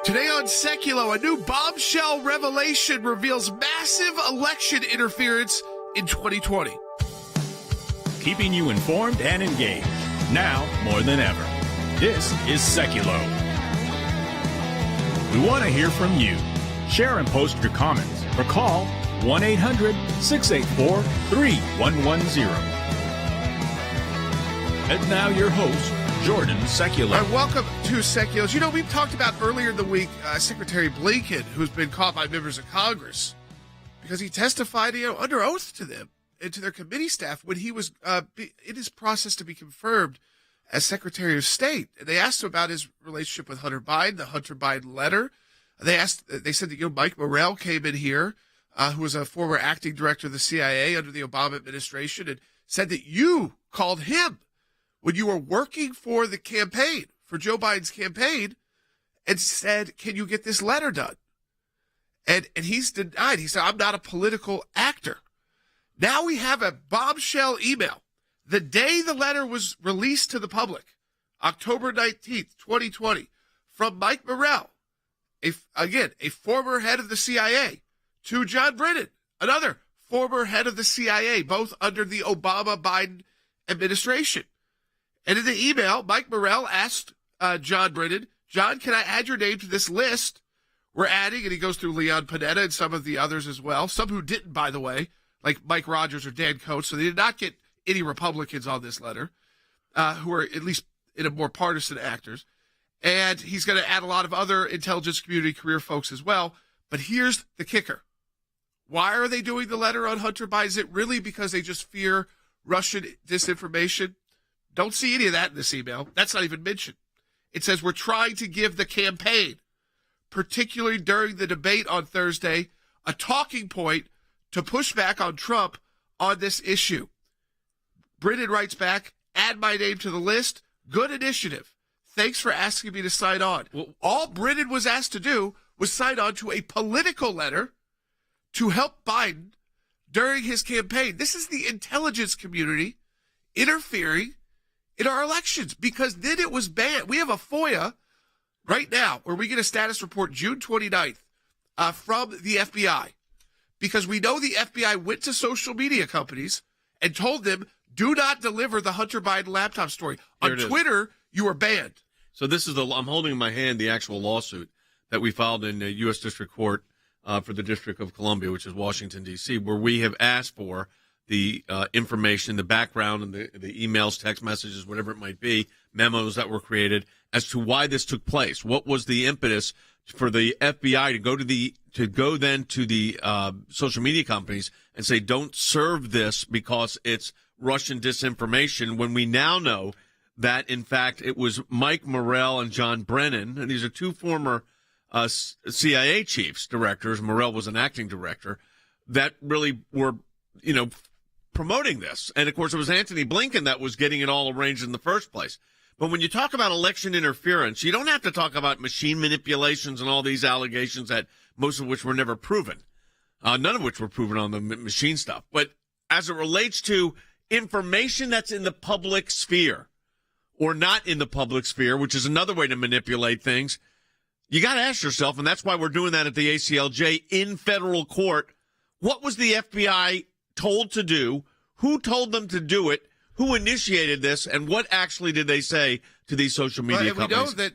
Today on Sekulow, a new bombshell revelation reveals massive election interference in 2020. Keeping you informed and engaged, now more than ever. This is Sekulow. We want to hear from you. Share and post your comments or call 1-800-684-3110. And now your host, Jordan Sekulow. Welcome to Sekulow. You know, we've talked about earlier in the week Secretary Blinken, who's been caught by members of Congress because he testified, under oath to them and to their committee staff when he was in his process to be confirmed as Secretary of State. And they asked him about his relationship with Hunter Biden, the Hunter Biden letter. They said that Mike Morrell came in here, who was a former acting director of the CIA under the Obama administration, and said that you called him when you were working for the campaign, for Joe Biden's campaign, and said, can you get this letter done? And he's denied. He said, I'm not a political actor. Now we have a bombshell email. The day the letter was released to the public, October 19th, 2020, from Mike Morrell, a former head of the CIA, to John Brennan, another former head of the CIA, both under the Obama-Biden administration. And in the email, Mike Morrell asked John Brennan, John, can I add your name to this list? We're adding, and he goes through Leon Panetta and some of the others as well, some who didn't, by the way, like Mike Rogers or Dan Coates, so they did not get any Republicans on this letter, who are at least in a more partisan actors. And he's going to add a lot of other intelligence community career folks as well. But here's the kicker. Why are they doing the letter on Hunter Biden? Is it really because they just fear Russian disinformation? Don't see any of that in this email. That's not even mentioned. It says we're trying to give the campaign, particularly during the debate on Thursday, a talking point to push back on Trump on this issue. Brennan writes back, add my name to the list. Good initiative. Thanks for asking me to sign on. Well, all Brennan was asked to do was sign on to a political letter to help Biden during his campaign. This is the intelligence community interfering in our elections, because then it was banned. We have a FOIA right now where we get a status report June 29th from the FBI, because we know the FBI went to social media companies and told them, do not deliver the Hunter Biden laptop story. On Twitter, you are banned. So this is I'm holding in my hand the actual lawsuit that we filed in the U.S. District Court for the District of Columbia, which is Washington, D.C., where we have asked for the information, the background, and the emails, text messages, whatever it might be, memos that were created as to why this took place. What was the impetus for the FBI to go to the social media companies and say, don't serve this because it's Russian disinformation, when we now know that, in fact, it was Mike Morrell and John Brennan, and these are two former CIA chiefs, directors. Morrell was an acting director, that really were, promoting this. And, of course, it was Antony Blinken that was getting it all arranged in the first place. But when you talk about election interference, you don't have to talk about machine manipulations and all these allegations, that most of which were never proven, none of which were proven on the machine stuff. But as it relates to information that's in the public sphere or not in the public sphere, which is another way to manipulate things, you got to ask yourself, and that's why we're doing that at the ACLJ in federal court, what was the FBI told to do? Who told them to do it? Who initiated this? And what actually did they say to these social media companies? We know that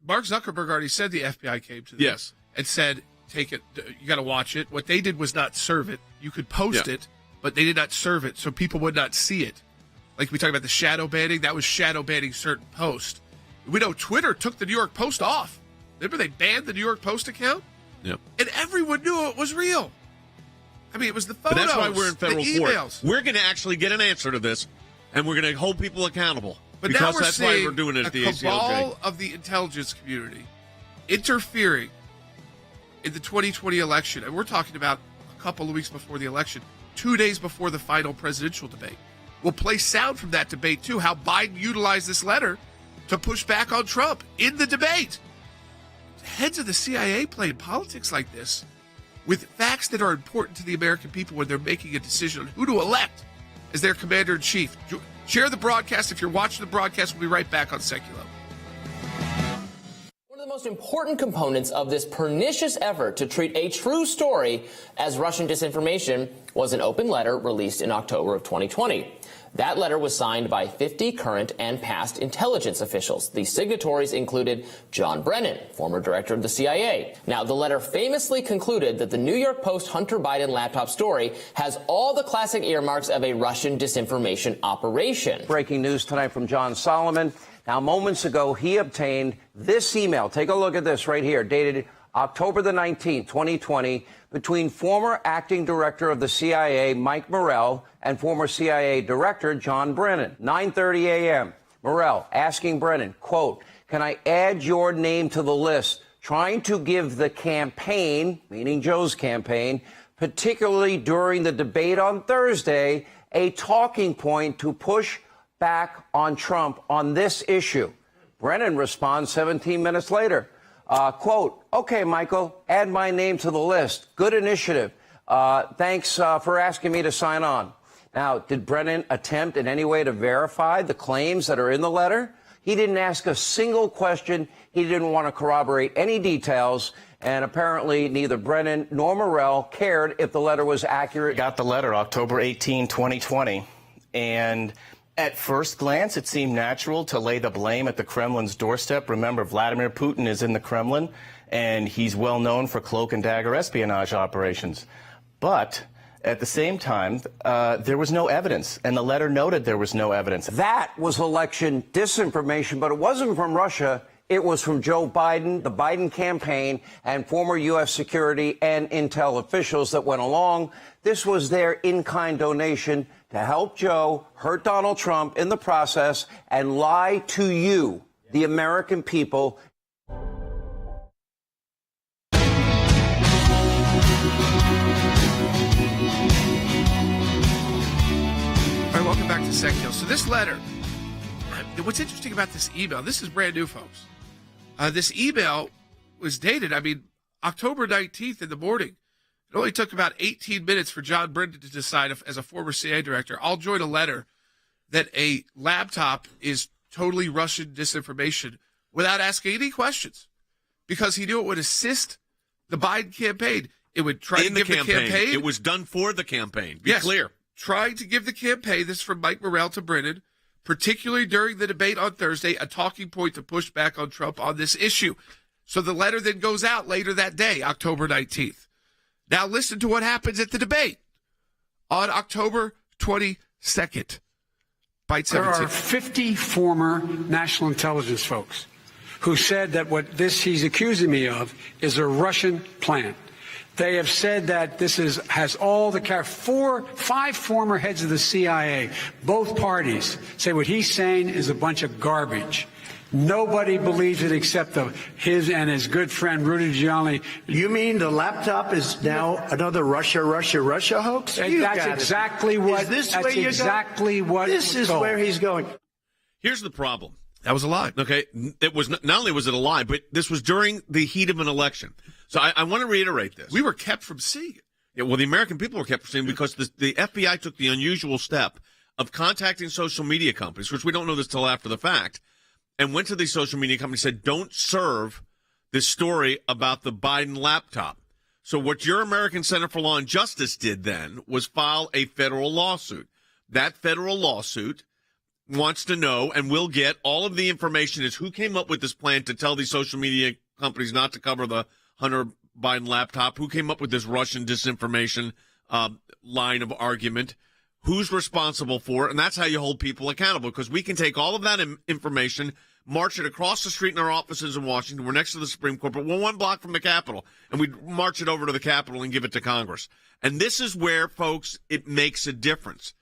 Mark Zuckerberg already said the FBI came to them and said, take it, you got to watch it. What they did was not serve it. You could post it, but they did not serve it, so people would not see it. Like we talked about the shadow banning, that was shadow banning certain posts. We know Twitter took the New York Post off. Remember they banned the New York Post account? Yep. And everyone knew it was real. I mean, it was the photos, but that's why we're in federal court. We're going to actually get an answer to this, and we're going to hold people accountable. But because now that's why we're doing it at the ACLJ. A cabal of the intelligence community interfering in the 2020 election. And we're talking about a couple of weeks before the election, 2 days before the final presidential debate. We'll play sound from that debate, too, how Biden utilized this letter to push back on Trump in the debate. Heads of the CIA playing politics like this with facts that are important to the American people when they're making a decision on who to elect as their commander-in-chief. Share the broadcast. If you're watching the broadcast, we'll be right back on Sekulow. One of the most most important components of this pernicious effort to treat a true story as Russian disinformation was an open letter released in October of 2020. That letter was signed by 50 current and past intelligence officials. The signatories included John Brennan, former director of the CIA. Now, the letter famously concluded that the New York Post Hunter Biden laptop story has all the classic earmarks of a Russian disinformation operation. Breaking news tonight from John Solomon. Now, moments ago, he obtained this email. Take a look at this right here, dated October the 19th, 2020, between former acting director of the CIA, Mike Morell, and former CIA director, John Brennan. 9:30 a.m. Morell asking Brennan, quote, "Can I add your name to the list?" Trying to give the campaign, meaning Joe's campaign, particularly during the debate on Thursday, a talking point to push back on Trump on this issue. Brennan responds 17 minutes later. Quote, "Okay, Michael, add my name to the list. Good initiative. Thanks for asking me to sign on." Now, did Brennan attempt in any way to verify the claims that are in the letter? He didn't ask a single question. He didn't want to corroborate any details. And apparently neither Brennan nor Morell cared if the letter was accurate. Got the letter October 18, 2020. And at first glance, it seemed natural to lay the blame at the Kremlin's doorstep. Remember, Vladimir Putin is in the Kremlin, and he's well known for cloak and dagger espionage operations. But at the same time, there was no evidence, and the letter noted there was no evidence. That was election disinformation, but it wasn't from Russia. It was from Joe Biden, the Biden campaign, and former U.S. security and intel officials that went along. This was their in-kind donation to help Joe hurt Donald Trump in the process and lie to you, the American people. All right, welcome back to Sekulow. So this letter, what's interesting about this email, this is brand new, folks. This email was dated, October 19th in the morning. It only took about 18 minutes for John Brennan to decide, as a former CIA director, I'll join a letter that a laptop is totally Russian disinformation without asking any questions, because he knew it would assist the Biden campaign. It would try to give the campaign. It was done for the campaign. Be clear. Trying to give the campaign, this is from Mike Morell to Brennan, particularly during the debate on Thursday, a talking point to push back on Trump on this issue. So the letter then goes out later that day, October 19th. Now listen to what happens at the debate on October 22nd. Bite 17. There are 50 former national intelligence folks who said that what he's accusing me of is a Russian plan. They have said that this has all the five former heads of the CIA, both parties, say what he's saying is a bunch of garbage. Nobody believes it except his and his good friend Rudy Giuliani. You mean the laptop is now another Russia hoax? That's exactly what. This is where he's going. Here's the problem. That was a lie. Okay, it was not only was it a lie, but this was during the heat of an election. So I want to reiterate this. We were kept from seeing it. Yeah, well, the American people were kept from seeing it because the FBI took the unusual step of contacting social media companies, which we don't know this till after the fact, and went to these social media companies and said, don't serve this story about the Biden laptop. So what your American Center for Law and Justice did then was file a federal lawsuit. That federal lawsuit wants to know and will get all of the information as who came up with this plan to tell these social media companies not to cover the Hunter Biden laptop, who came up with this Russian disinformation line of argument, who's responsible for it, and that's how you hold people accountable, because we can take all of that information, march it across the street in our offices in Washington. We're next to the Supreme Court, but we're one block from the Capitol, and we march it over to the Capitol and give it to Congress. And this is where, folks, it makes a difference.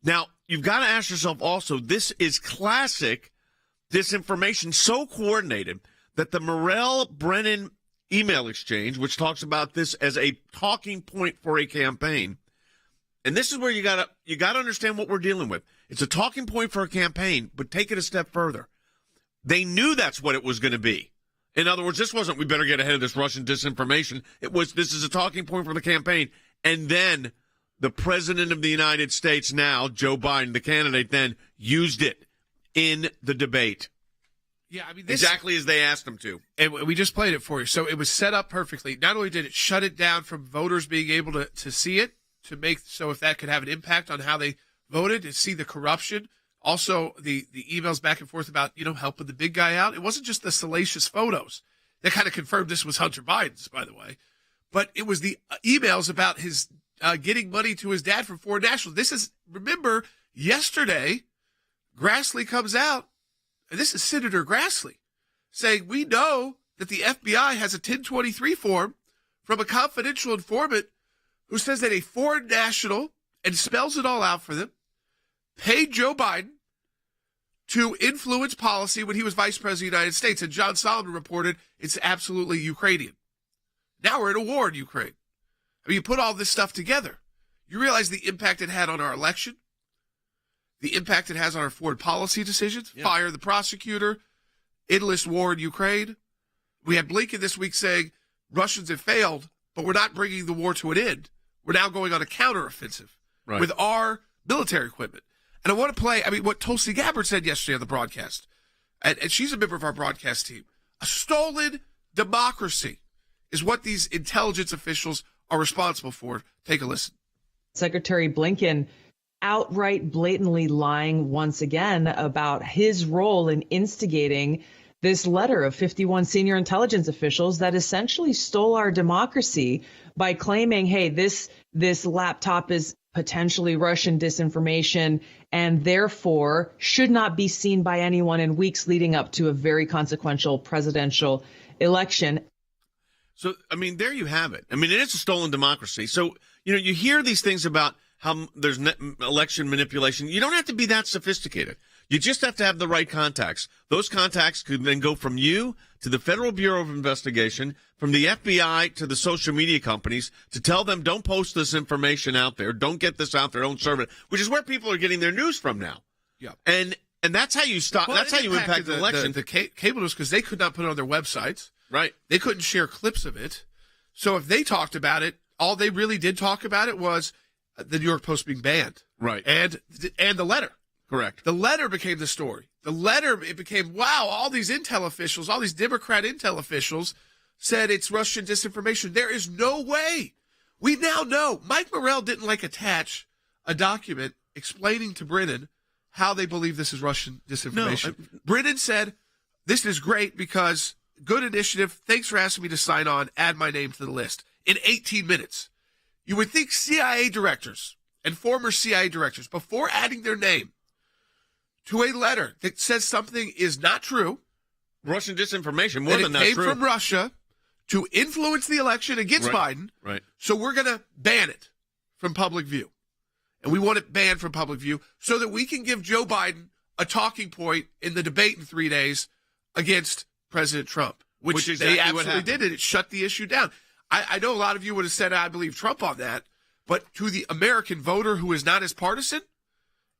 Now, you've got to ask yourself also, this is classic disinformation, so coordinated that the Morell-Brennan email exchange, which talks about this as a talking point for a campaign, and this is where you got to understand what we're dealing with. It's a talking point for a campaign, but take it a step further. They knew that's what it was going to be. In other words, this wasn't, we better get ahead of this Russian disinformation. It was, this is a talking point for the campaign. And then the president of the United States now, Joe Biden, the candidate then, used it in the debate. Yeah, I mean, exactly as they asked him to. And we just played it for you. So it was set up perfectly. Not only did it shut it down from voters being able to see it, to make so if that could have an impact on how they voted, to see the corruption, also the emails back and forth about, helping the big guy out. It wasn't just the salacious photos that kind of confirmed this was Hunter Biden's, by the way, but it was the emails about his getting money to his dad from foreign nationals. Remember, yesterday, Grassley comes out, and this is Senator Grassley, saying, we know that the FBI has a 1023 form from a confidential informant who says that a foreign national, and spells it all out for them, paid Joe Biden to influence policy when he was vice president of the United States. And John Solomon reported it's absolutely Ukrainian. Now we're in a war in Ukraine. I mean, you put all this stuff together, you realize the impact it had on our election, the impact it has on our foreign policy decisions, fire the prosecutor, endless war in Ukraine. We had Blinken this week saying Russians have failed, but we're not bringing the war to an end. We're now going on a counteroffensive with our military equipment. And I want to play, what Tulsi Gabbard said yesterday on the broadcast, and she's a member of our broadcast team. A stolen democracy is what these intelligence officials are responsible for. Take a listen. Secretary Blinken outright blatantly lying once again about his role in instigating this letter of 51 senior intelligence officials that essentially stole our democracy by claiming, hey, this laptop is potentially Russian disinformation and therefore should not be seen by anyone in weeks leading up to a very consequential presidential election. So, there you have it. It is a stolen democracy. So, you hear these things about how there's election manipulation. You don't have to be that sophisticated. You just have to have the right contacts. Those contacts could then go from you to the Federal Bureau of Investigation, from the FBI to the social media companies, to tell them don't post this information out there, don't get this out there, don't serve it, which is where people are getting their news from now. Yeah. And that's how you stop. Well, that's how you impact the election. The cable news, because they could not put it on their websites. Right. They couldn't share clips of it. So if they talked about it, all they really did talk about it was the New York Post being banned. Right. And the letter. Correct. The letter became the story. The letter, it became, wow, all these intel officials, all these Democrat intel officials said it's Russian disinformation. There is no way. We now know. Mike Morrell didn't attach a document explaining to Brennan how they believe this is Russian disinformation. No, Brennan said, this is great because good initiative. Thanks for asking me to sign on. Add my name to the list. In 18 minutes. You would think CIA directors and former CIA directors, before adding their name to a letter that says something is not true, Russian disinformation, more than that, came from Russia to influence the election against Biden. Right. So we're going to ban it from public view. And we want it banned from public view so that we can give Joe Biden a talking point in the debate in 3 days against President Trump, which exactly they absolutely did, and it shut the issue down. I know a lot of you would have said, I believe Trump on that, but to the American voter who is not as partisan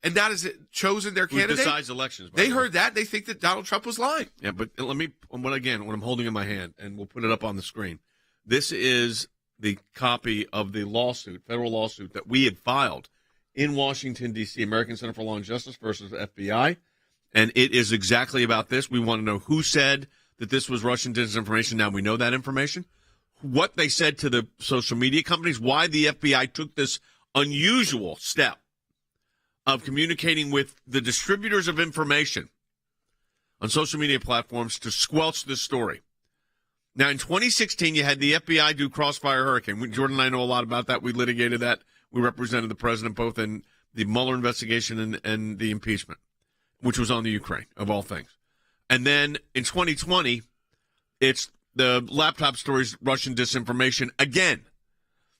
and not as chosen their candidate, who decides elections, they heard that, they think that Donald Trump was lying. Yeah, but what I'm holding in my hand, and we'll put it up on the screen, this is the copy of the lawsuit, federal lawsuit that we had filed in Washington, D.C., American Center for Law and Justice versus the FBI, and it is exactly about this. We want to know who said that this was Russian disinformation. Now we know that information. What they said to the social media companies, why the FBI took this unusual step of communicating with the distributors of information on social media platforms to squelch this story. Now, in 2016, you had the FBI do Crossfire Hurricane. Jordan and I know a lot about that. We litigated that. We represented the president both in the Mueller investigation and the impeachment, which was on the Ukraine, of all things. And then in 2020, it's the laptop stories, Russian disinformation again.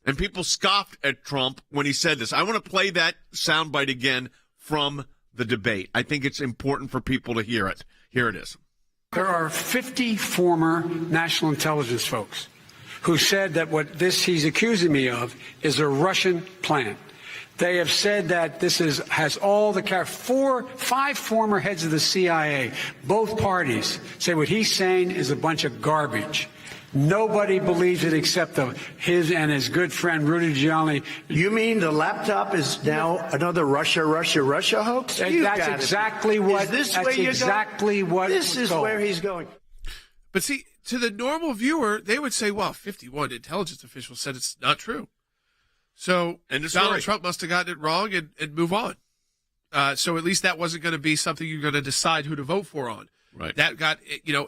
And people scoffed at Trump when he said this. I want to play that soundbite again from the debate. I think it's important for people to hear it. Here it is. There are 50 former national intelligence folks who said that what he's accusing me of is a Russian plan. They have said that this has all the 5 former heads of the CIA, both parties, say what he's saying is a bunch of garbage. Nobody believes it except his and his good friend Rudy Giuliani. You mean the laptop is now another Russia hoax? That's exactly what. Is this that's where you're exactly going? what. This is where he's going. But see, to the normal viewer, they would say, well, 51 intelligence officials said it's not true. So Donald Trump must have gotten it wrong and move on. So at least that wasn't going to be something you're going to decide who to vote for on. Right. That got,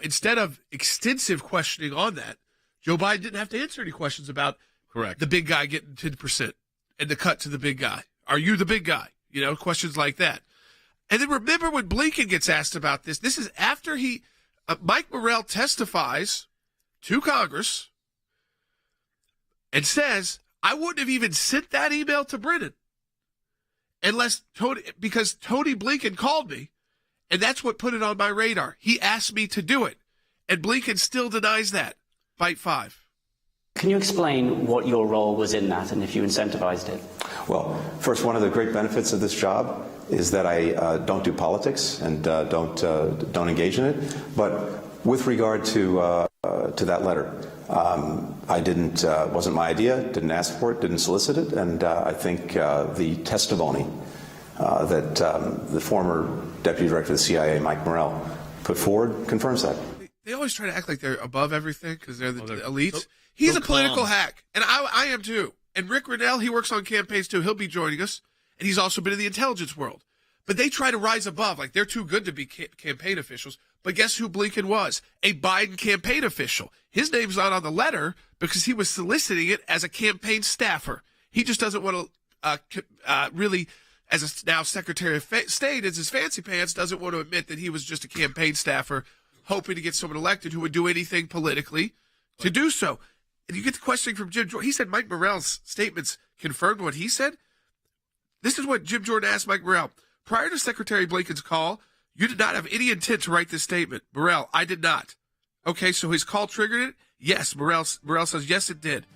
instead of extensive questioning on that, Joe Biden didn't have to answer any questions about the big guy getting 10% and the cut to the big guy. Are you the big guy? Questions like that. And then remember when Blinken gets asked about this, this is after Mike Morrell testifies to Congress and says, I wouldn't have even sent that email to Brennan because Tony Blinken called me. And that's what put it on my radar. He asked me to do it. And Blinken still denies that. Bite 5. Can you explain what your role was in that and if you incentivized it? Well, first, one of the great benefits of this job is that I don't do politics and don't engage in it. But with regard to that letter, I didn't, wasn't my idea, didn't ask for it, didn't solicit it. And I think the testimony that the former Deputy Director of the CIA, Mike Morrell, put forward confirms that. They always try to act like they're above everything because they're the elites. He's a political hack, and I am too. And Rick Riddell, he works on campaigns too. He'll be joining us, and he's also been in the intelligence world. But they try to rise above, like they're too good to be campaign officials. But guess who Blinken was? A Biden campaign official. His name's not on the letter because he was soliciting it as a campaign staffer. He just doesn't want to really, as a now Secretary of State, as his fancy pants, doesn't want to admit that he was just a campaign staffer hoping to get someone elected who would do anything politically to do so. And you get the questioning from Jim Jordan. He said Mike Morrell's statements confirmed what he said. This is what Jim Jordan asked Mike Morrell. Prior to Secretary Blinken's call, you did not have any intent to write this statement. Morrell, I did not. Okay, so his call triggered it? Yes. Morrell says, yes, it did.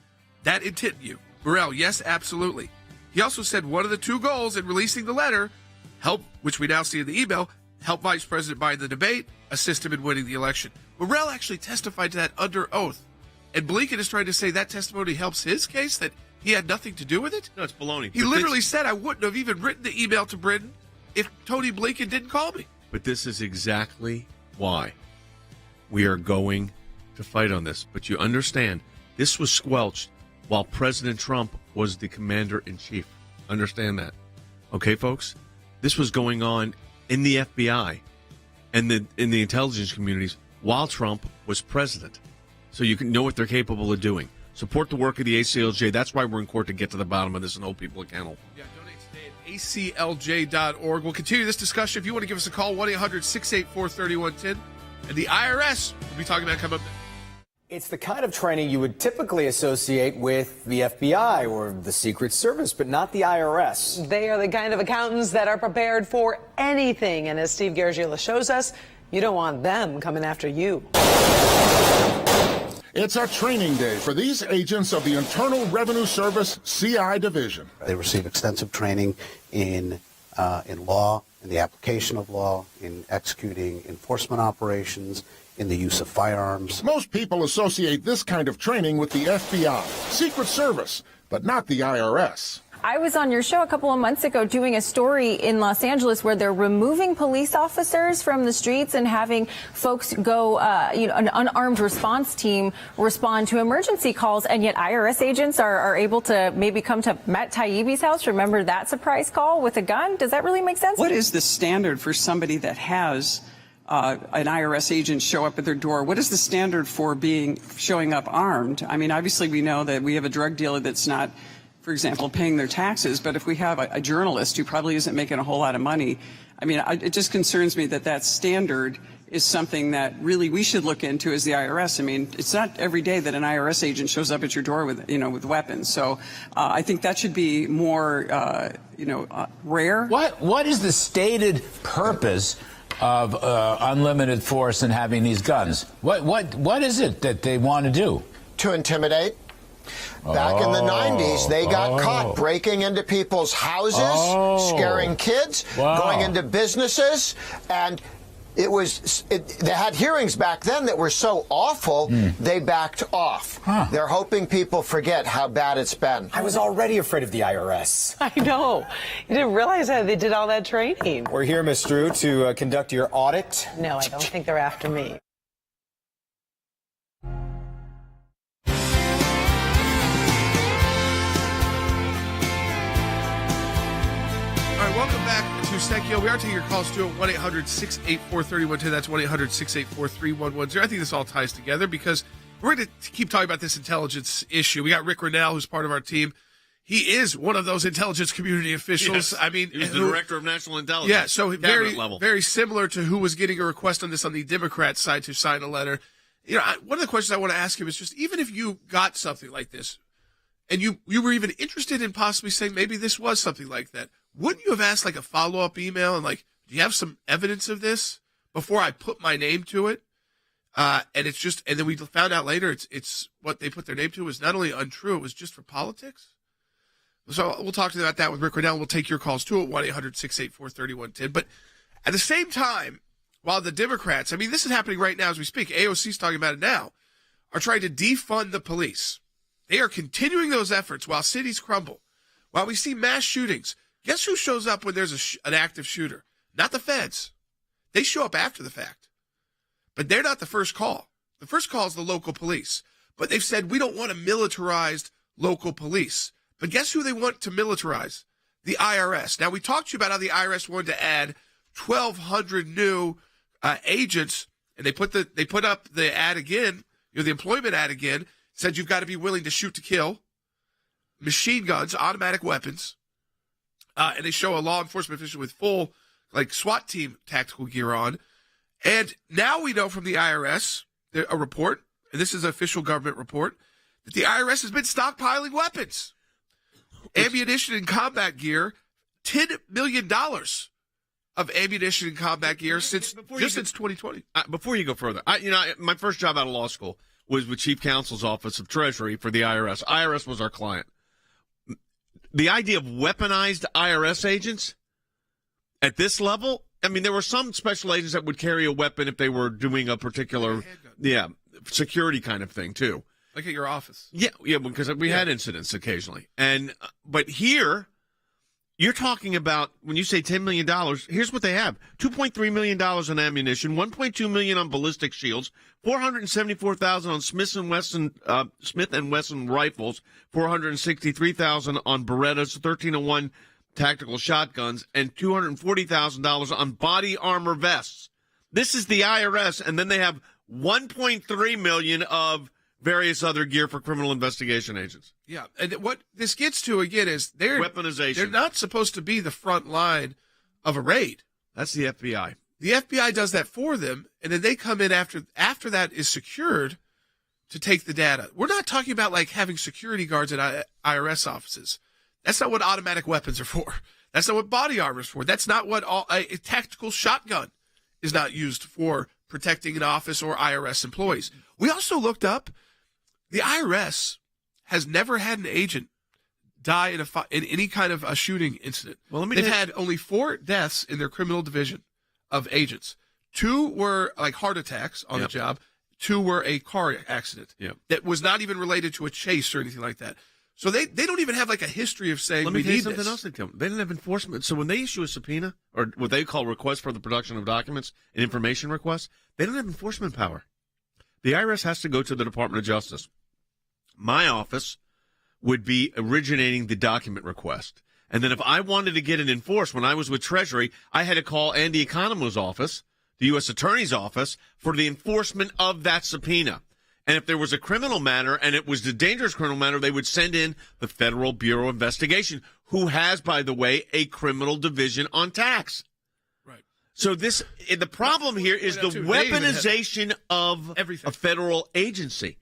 That intent you. Morrell, yes, absolutely. He also said one of the two goals in releasing the letter, help, which we now see in the email, help Vice President Biden in the debate, assist him in winning the election. Morrell actually testified to that under oath. And Blinken is trying to say that testimony helps his case, that he had nothing to do with it? No, it's baloney. He literally said, I wouldn't have even written the email to Brennan if Tony Blinken didn't call me. But this is exactly why we are going to fight on this. But you understand, this was squelched while President Trump was the commander-in-chief. Understand that. Okay, folks? This was going on in the FBI and in the intelligence communities while Trump was president. So you can know what they're capable of doing. Support the work of the ACLJ. That's why we're in court, to get to the bottom of this and hold people accountable. Yeah, donate today at aclj.org. We'll continue this discussion. If you want to give us a call, 1-800-684-3110. And the IRS will be talking about coming up next. It's the kind of training you would typically associate with the FBI or the Secret Service, but not the IRS. They are the kind of accountants that are prepared for anything. And as Steve Garagiola shows us, you don't want them coming after you. It's a training day for these agents of the Internal Revenue Service CI division. They receive extensive training in law, in the application of law, in executing enforcement operations, in the use of firearms. Most people associate this kind of training with the FBI, Secret Service, but not the IRS. I was on your show a couple of months ago doing a story in Los Angeles where they're removing police officers from the streets and having folks go, an unarmed response team respond to emergency calls. And yet IRS agents are able to maybe come to Matt Taibbi's house. Remember that surprise call with a gun? Does that really make sense? What is the standard for somebody that has an IRS agent show up at their door? What is the standard for showing up armed? I mean, obviously we know that we have a drug dealer that's not, for example, paying their taxes. But if we have a journalist who probably isn't making a whole lot of money, I mean, it just concerns me that standard is something that really we should look into as the IRS. I mean, it's not every day that an IRS agent shows up at your door with weapons. So I think that should be more, rare. What is the stated purpose of unlimited force and having these guns? What is it that they want to do? To intimidate. Back in the 90s, they got caught breaking into people's houses, scaring kids, going into businesses, and They had hearings back then that were so awful, they backed off. They're hoping people forget how bad it's been. I was already afraid of the IRS. I know. You didn't realize how they did all that training. We're here, Ms. Drew, to conduct your audit. No, I don't think they're after me. All right, welcome back to Sekulow. We are taking your calls too at 1-800-684-3110. That's 1-800-684-3110. I think this all ties together because we're going to keep talking about this intelligence issue. We got Rick Rennell, who's part of our team. He is one of those intelligence community officials. Yes. I mean, he was the director of national intelligence. Yeah, so level. very similar to who was getting a request on this on the Democrat side to sign a letter. You know, one of the questions I want to ask him is just, even if you got something like this, and you were even interested in possibly saying maybe this was something like that, wouldn't you have asked like a follow-up email and like, do you have some evidence of this before I put my name to it? And it's just, and then we found out later it's what they put their name to was not only untrue, it was just for politics. So we'll talk about that with Rick Rennell. We'll take your calls too at 1-800-684-3110. But at the same time, while the Democrats, I mean, this is happening right now as we speak, AOC's talking about it now, are trying to defund the police. They are continuing those efforts while cities crumble. While we see mass shootings, guess who shows up when there's an active shooter? Not the feds. They show up after the fact. But they're not the first call. The first call is the local police. But they've said, we don't want a militarized local police. But guess who they want to militarize? The IRS. Now, we talked to you about how the IRS wanted to add 1,200 new agents, and they put up the ad again, the employment ad again, said you've got to be willing to shoot to kill, machine guns, automatic weapons, and they show a law enforcement official with full, like, SWAT team tactical gear on. And now we know from the IRS, a report, and this is an official government report, that the IRS has been stockpiling weapons, ammunition, and combat gear, $10 million of ammunition and combat gear since 2020. Before you go further, my first job out of law school was with Chief Counsel's Office of Treasury for the IRS. IRS was our client. The idea of weaponized IRS agents at this level, I mean, there were some special agents that would carry a weapon if they were doing a particular, security kind of thing, too. Like at your office. Yeah, because we had incidents occasionally. But here, you're talking about, when you say $10 million, here's what they have. $2.3 million on ammunition, $1.2 million on ballistic shields, $474,000 on Smith & Wesson rifles, $463,000 on Berettas, 1301 tactical shotguns, and $240,000 on body armor vests. This is the IRS, and then they have $1.3 million of various other gear for criminal investigation agents. Yeah, and what this gets to, again, is weaponization. They're not supposed to be the front line of a raid. That's the FBI. The FBI does that for them, and then they come in after that is secured to take the data. We're not talking about like having security guards at IRS offices. That's not what automatic weapons are for. That's not what body armor is for. That's not what a tactical shotgun is not used for protecting an office or IRS employees. We also looked up, the IRS has never had an agent die in any kind of a shooting incident. Well, they've had only 4 deaths in their criminal division of agents. 2 were like heart attacks on the job. 2 were a car accident that was not even related to a chase or anything like that. So they don't even have like a history of saying, Let me we tell you need something this. else. They didn't have enforcement. So when they issue a subpoena, or what they call request for the production of documents, an information request, they don't have enforcement power. The IRS has to go to the Department of Justice. My office would be originating the document request. And then if I wanted to get it enforced, when I was with Treasury, I had to call Andy Economo's office, the U.S. Attorney's office, for the enforcement of that subpoena. And if there was a criminal matter, and it was a dangerous criminal matter, they would send in the Federal Bureau of Investigation, who has, by the way, a criminal division on tax. Right. So the problem here is the weaponization of a federal agency.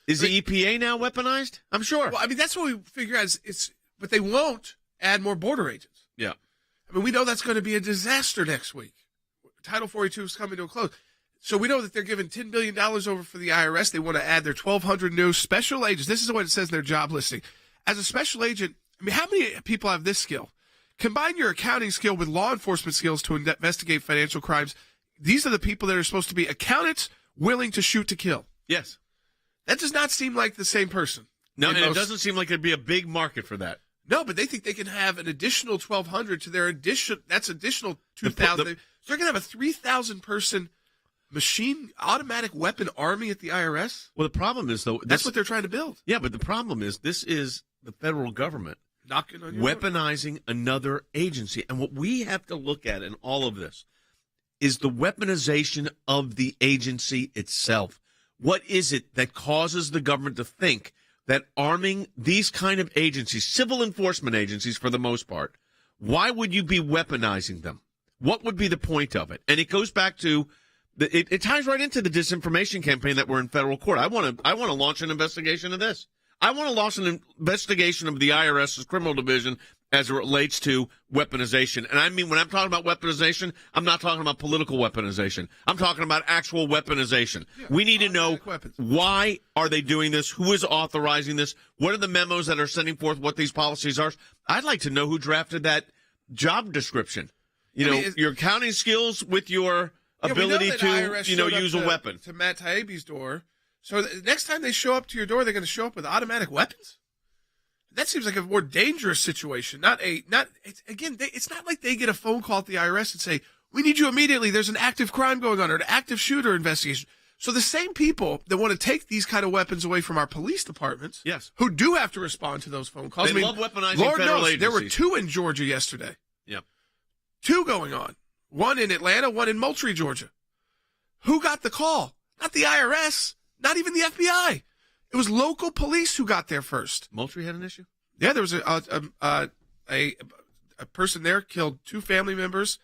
Is the EPA now weaponized? I'm sure. Well, I mean, that's what we figure out but they won't add more border agents. Yeah. I mean, we know that's going to be a disaster next week. Title 42 is coming to a close. So we know that they're giving $10 billion over for the IRS. They want to add their 1,200 new special agents. This is what it says in their job listing. As a special agent, I mean, how many people have this skill? Combine your accounting skill with law enforcement skills to investigate financial crimes. these are the people that are supposed to be accountants willing to shoot to kill. Yes. That does not seem like the same person. No, and it doesn't seem like there'd be a big market for that. No, but they think they can have an additional 1,200 to their addition. That's additional 2,000. So they're going to have a 3,000 person automatic weapon army at the IRS. Well, the problem is, though, that's what they're trying to build. Yeah, but the problem is this is the federal government knocking on your weaponizing another agency. And what we have to look at in all of this is the weaponization of the agency itself. What is it that causes the government to think that arming these kind of agencies, civil enforcement agencies for the most part, why would you be weaponizing them? What would be the point of it? And it goes back to, it ties right into the disinformation campaign that we're in federal court. I want to launch an investigation of this. I want to launch an investigation of the IRS's criminal division as it relates to weaponization. And I mean, when I'm talking about weaponization, I'm not talking about political weaponization. I'm talking about actual weaponization. Yeah, we need to know why are they doing this? Who is authorizing this? What are the memos that are sending forth what these policies are? I'd like to know who drafted that job description. Your accounting skills with your ability to, use a weapon. To Matt Taibbi's door. So the next time they show up to your door, they're going to show up with automatic weapons? That seems like a more dangerous situation. It's not like they get a phone call at the IRS and say, we need you immediately. There's an active crime going on or an active shooter investigation. So the same people that want to take these kind of weapons away from our police departments, yes, who do have to respond to those phone calls. They love weaponizing Lord federal knows, agencies. there were 2 in Georgia yesterday. Yep. 2 going on. 1 in Atlanta, 1 in Moultrie, Georgia. Who got the call? Not the IRS, not even the FBI. It was local police who got there first. Moultrie had an issue? Yeah, there was a person there killed 2 family members,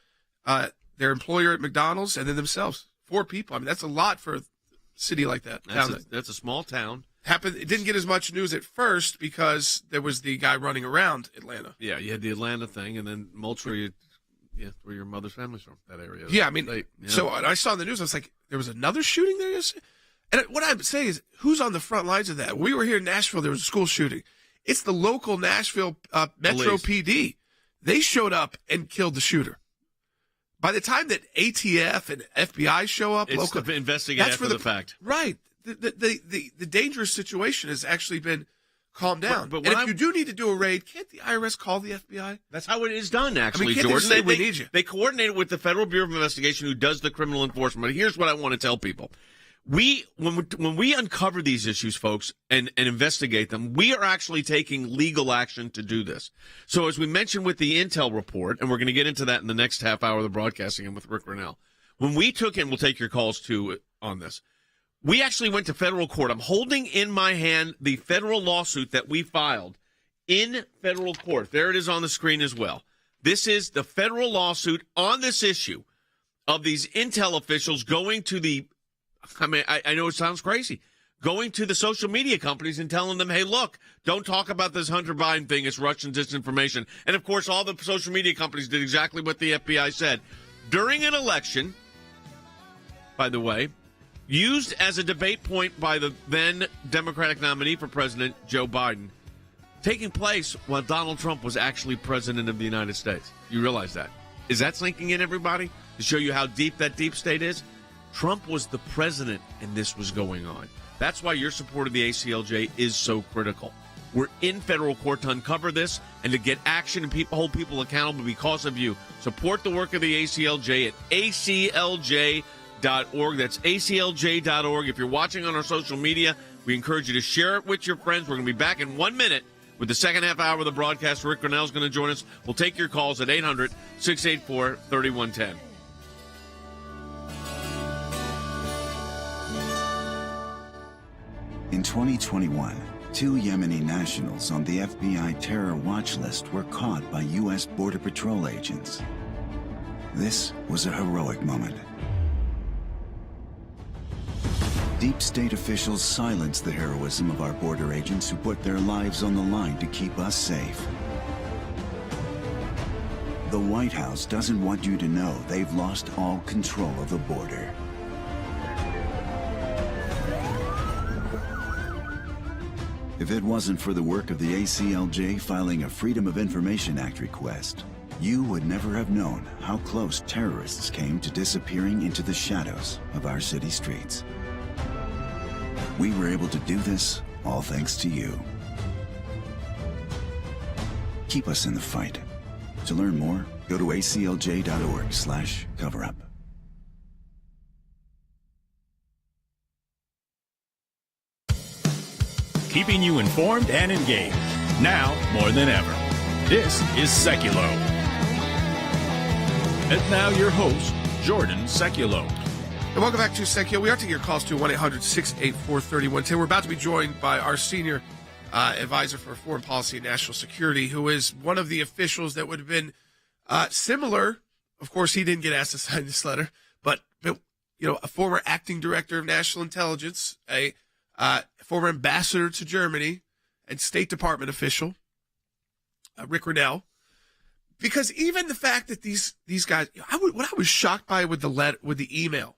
their employer at McDonald's, and then themselves. 4 people. I mean, that's a lot for a city like that. That's a small town. It didn't get as much news at first because there was the guy running around Atlanta. Yeah, you had the Atlanta thing, and then Moultrie, where your mother's family's from, that area. Yeah, I mean, so when I saw the news, I was like, there was another shooting there yesterday? And what I'm saying is, who's on the front lines of that? We were here in Nashville, there was a school shooting. It's the local Nashville Metro PD. They showed up and killed the shooter. By the time that ATF and FBI show up, it's to investigate after the fact. Right. The dangerous situation has actually been calmed down. But if you do need to do a raid, can't the IRS call the FBI? That's how it is done, actually, Jordan. Jordan. They say we need you. They coordinate it with the Federal Bureau of Investigation, who does the criminal enforcement. But here's what I want to tell people. When we uncover these issues, folks, and investigate them, we are actually taking legal action to do this. So as we mentioned with the Intel report, and we're going to get into that in the next half hour of the broadcasting and with Rick Rennell, when we took in, we'll take your calls too on this, we actually went to federal court. I'm holding in my hand the federal lawsuit that we filed in federal court. There it is on the screen as well. This is the federal lawsuit on this issue of these Intel officials going to the, I know it sounds crazy, going to the social media companies and telling them, hey, look, don't talk about this Hunter Biden thing. It's Russian disinformation. And, of course, all the social media companies did exactly what the FBI said. During an election, by the way, used as a debate point by the then Democratic nominee for president, Joe Biden, taking place while Donald Trump was actually president of the United States. You realize that? Is that sinking in, everybody? To show you how deep that deep state is? Trump was the president and this was going on. That's why your support of the ACLJ is so critical. We're in federal court to uncover this and to get action and hold people accountable because of you. Support the work of the ACLJ at aclj.org. That's aclj.org. If you're watching on our social media, we encourage you to share it with your friends. We're going to be back in 1 minute with the second half hour of the broadcast. Rick Rennell is going to join us. We'll take your calls at 800-684-3110. In 2021, 2 Yemeni nationals on the FBI terror watch list were caught by U.S. Border Patrol agents. This was a heroic moment. Deep state officials silenced the heroism of our border agents who put their lives on the line to keep us safe. The White House doesn't want you to know they've lost all control of the border. If it wasn't for the work of the ACLJ filing a Freedom of Information Act request, you would never have known how close terrorists came to disappearing into the shadows of our city streets. We were able to do this all thanks to you. Keep us in the fight. To learn more, go to aclj.org/coverup. Keeping you informed and engaged. Now more than ever. This is Sekulow. And now your host, Jordan Sekulow. And welcome back to Sekulow. We are taking your calls to 1-800-684-3110. We're about to be joined by our senior advisor for foreign policy and national security, who is one of the officials that would have been similar. Of course, he didn't get asked to sign this letter, but a former acting director of national intelligence, a former ambassador to Germany, and State Department official, Rick Renell. Because even the fact that these guys, what I was shocked by with the email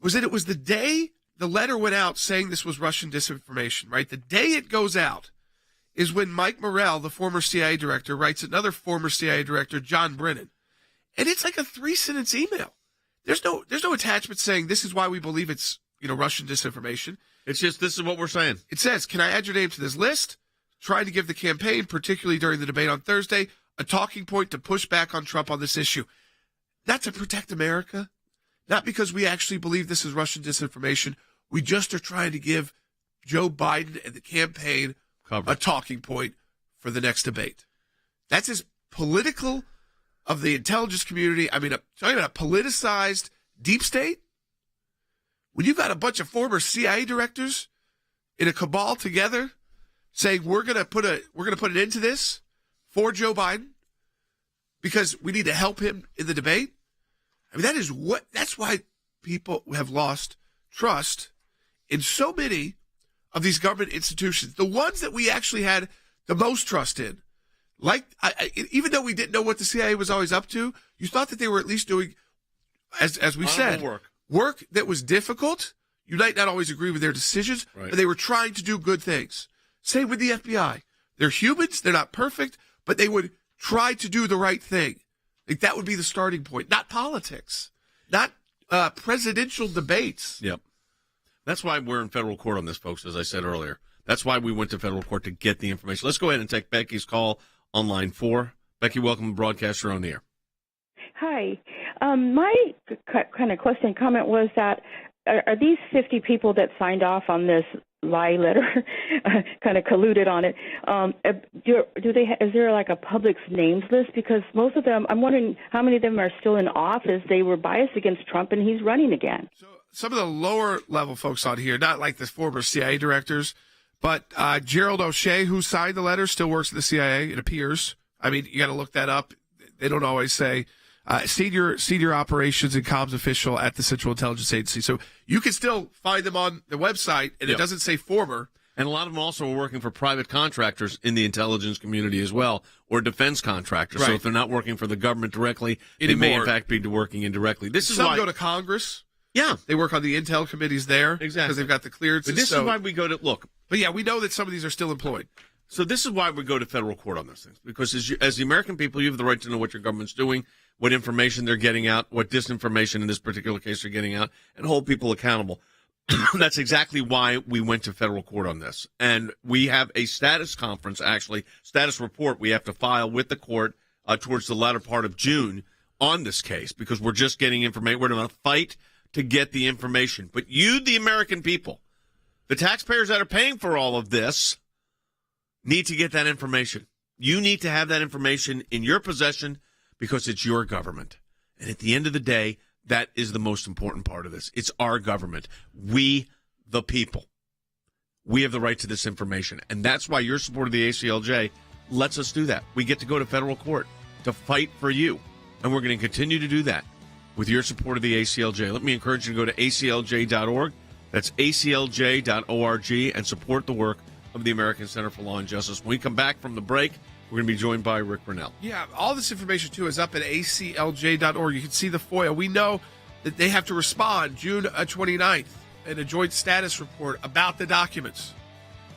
was that it was the day the letter went out saying this was Russian disinformation, right? The day it goes out is when Mike Morrell, the former CIA director, writes another former CIA director, John Brennan. And it's like a 3-sentence email. There's no attachment saying this is why we believe it's, Russian disinformation. It's just, this is what we're saying. It says, can I add your name to this list? Trying to give the campaign, particularly during the debate on Thursday, a talking point to push back on Trump on this issue. Not to protect America, not because we actually believe this is Russian disinformation. We just are trying to give Joe Biden and the campaign a talking point for the next debate. That's as political of the intelligence community. I mean, talking about a politicized deep state. When you've got a bunch of former CIA directors in a cabal together saying we're gonna put an end to this for Joe Biden because we need to help him in the debate. I mean, that's why people have lost trust in so many of these government institutions, the ones that we actually had the most trust in. Like, even though we didn't know what the CIA was always up to, you thought that they were at least doing, as we said, work that was difficult. You might not always agree with their decisions, but they were trying to do good things. Same with the FBI. They're humans. They're not perfect, but they would try to do the right thing. Like, that would be the starting point, not politics, not presidential debates. Yep. That's why we're in federal court on this, folks, as I said earlier. That's why we went to federal court to get the information. Let's go ahead and take Becky's call on line 4. Becky, welcome to Broadcast. You're on the air. Hi. My kind of question and comment was that are these 50 people that signed off on this lie letter, kind of colluded on it, is there like a public's names list? Because most of them, I'm wondering how many of them are still in office. They were biased against Trump and he's running again. So some of the lower level folks on here, not like the former CIA directors, but Gerald O'Shea, who signed the letter, still works at the CIA, it appears. I mean, you got to look that up. They don't always say. Senior operations and comms official at the Central Intelligence Agency. So you can still find them on the website, and it doesn't say former. And a lot of them also are working for private contractors in the intelligence community as well, or defense contractors. Right. So if they're not working for the government directly, they may in fact be working indirectly. This is Some why go to Congress. Yeah. They work on the intel committees there. Exactly. Because they've got the clearances. But this is why we go to, look. But yeah, we know that some of these are still employed. So this is why we go to federal court on those things. Because as the American people, you have the right to know what your government's doing, what information they're getting out, what disinformation in this particular case they're getting out, and hold people accountable. That's exactly why we went to federal court on this. And we have a status report we have to file with the court towards the latter part of June on this case, because we're just getting information. We're going to fight to get the information. But you, the American people, the taxpayers that are paying for all of this, need to get that information. You need to have that information in your possession because it's your government. And at the end of the day, that is the most important part of this. It's our government. We, the people. We have the right to this information. And that's why your support of the ACLJ lets us do that. We get to go to federal court to fight for you. And we're going to continue to do that with your support of the ACLJ. Let me encourage you to go to aclj.org. That's aclj.org and support the work of the American Center for Law and Justice. When we come back from the break, we're going to be joined by Rick Renell. Yeah, all this information, too, is up at aclj.org. You can see the FOIA. We know that they have to respond June 29th in a joint status report about the documents.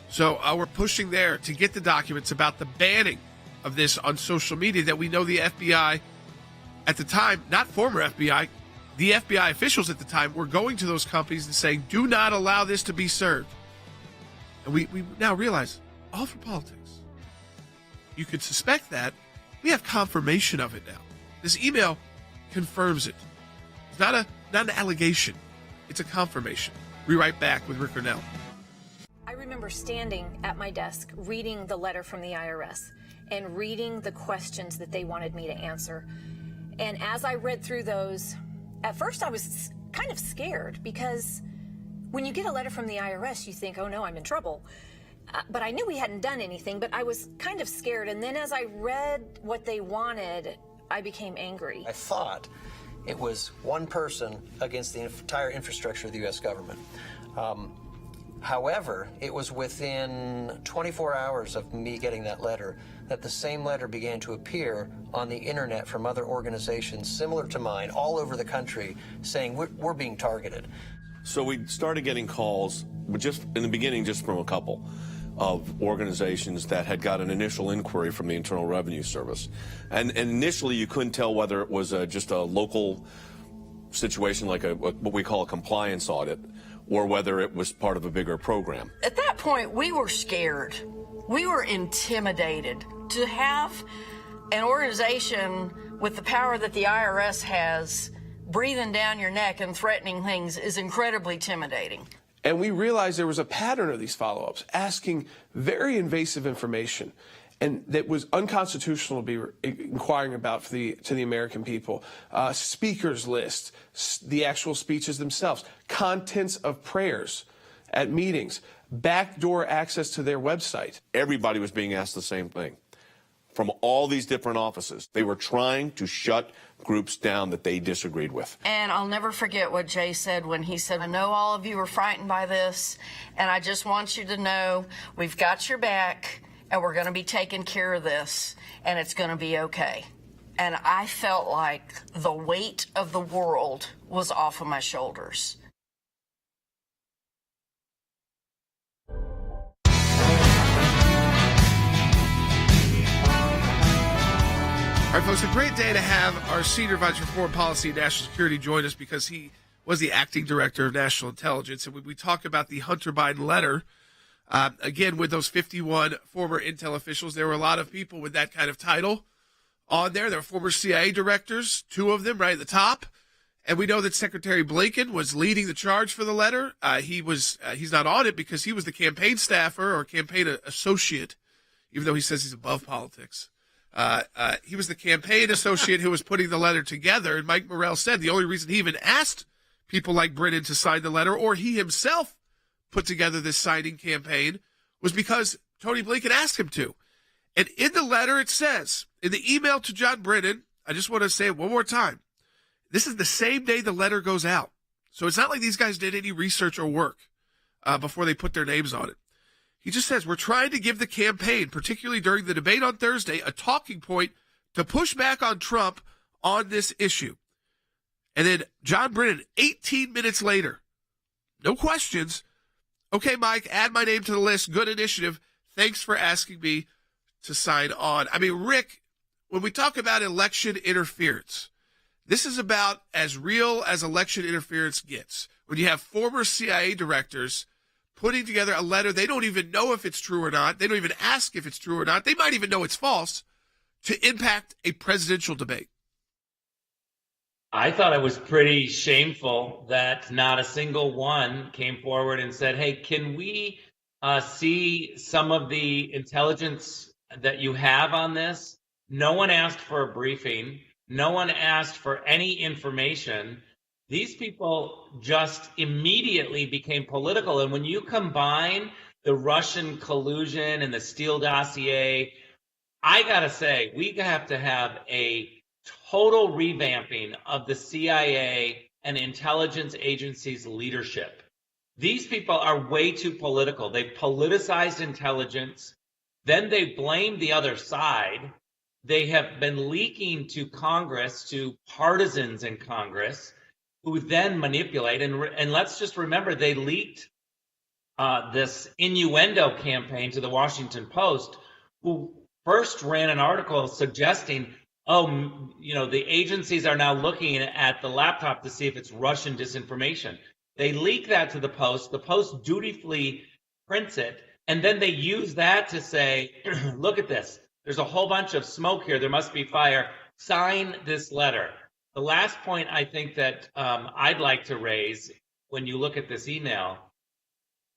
So we're pushing there to get the documents about the banning of this on social media that we know the FBI at the time, not former FBI, the FBI officials at the time were going to those companies and saying, do not allow this to be served. And we now realize, all for politics. You could suspect that. We have confirmation of it now. This email confirms it. It's not an allegation. It's a confirmation. We'll be right back with Rick Ernell. I remember standing at my desk reading the letter from the IRS and reading the questions that they wanted me to answer. And as I read through those, at first I was kind of scared because when you get a letter from the IRS, you think, oh no, I'm in trouble. But I knew we hadn't done anything, but I was kind of scared. And then as I read what they wanted, I became angry. I thought it was one person against the entire infrastructure of the U.S. government. However, it was within 24 hours of me getting that letter that the same letter began to appear on the internet from other organizations similar to mine all over the country saying we're being targeted. So we started getting calls, just in the beginning, just from a couple of organizations that had got an initial inquiry from the Internal Revenue Service. And initially you couldn't tell whether it was just a local situation like what we call a compliance audit, or whether it was part of a bigger program. At that point, we were scared. We were intimidated. To have an organization with the power that the IRS has breathing down your neck and threatening things is incredibly intimidating. And we realized there was a pattern of these follow-ups, asking very invasive information, and that was unconstitutional to be inquiring about to the American people. Speakers list, the actual speeches themselves, contents of prayers at meetings, backdoor access to their website. Everybody was being asked the same thing from all these different offices. They were trying to shut groups down that they disagreed with. And I'll never forget what Jay said when he said, I know all of you are frightened by this, and I just want you to know we've got your back, and we're going to be taking care of this, and it's going to be okay. And I felt like the weight of the world was off of my shoulders. All right, folks, a great day to have our Senior Advisor for Foreign Policy and National Security join us because he was the Acting Director of National Intelligence. And when we talk about the Hunter Biden letter, again, with those 51 former intel officials, there were a lot of people with that kind of title on there. There were former CIA directors, 2 of them right at the top. And we know that Secretary Blinken was leading the charge for the letter. He's not on it because he was the campaign staffer or campaign associate, even though he says he's above politics. He was the campaign associate who was putting the letter together. And Mike Morrell said the only reason he even asked people like Brennan to sign the letter, or he himself put together this signing campaign, was because Tony Blinken asked him to. And in the letter it says, in the email to John Brennan, I just want to say it one more time, this is the same day the letter goes out. So it's not like these guys did any research or work before they put their names on it. He just says, we're trying to give the campaign, particularly during the debate on Thursday, a talking point to push back on Trump on this issue. And then John Brennan, 18 minutes later, no questions. Okay, Mike, add my name to the list. Good initiative. Thanks for asking me to sign on. I mean, Rick, when we talk about election interference, this is about as real as election interference gets. When you have former CIA directors putting together a letter, they don't even know if it's true or not. They don't even ask if it's true or not. They might even know it's false, to impact a presidential debate. I thought it was pretty shameful that not a single one came forward and said, hey, can we see some of the intelligence that you have on this? No one asked for a briefing. No one asked for any information. These people just immediately became political. And when you combine the Russian collusion and the Steele dossier, I got to say, we have to have a total revamping of the CIA and intelligence agencies' leadership. These people are way too political. They politicized intelligence. Then they blamed the other side. They have been leaking to Congress, to partisans in Congress, who then manipulate. And let's just remember, they leaked this innuendo campaign to the Washington Post, who first ran an article suggesting, the agencies are now looking at the laptop to see if it's Russian disinformation. They leak that to the Post. The Post dutifully prints it, and then they use that to say, look at this. There's a whole bunch of smoke here. There must be fire. Sign this letter. The last point I think that I'd like to raise when you look at this email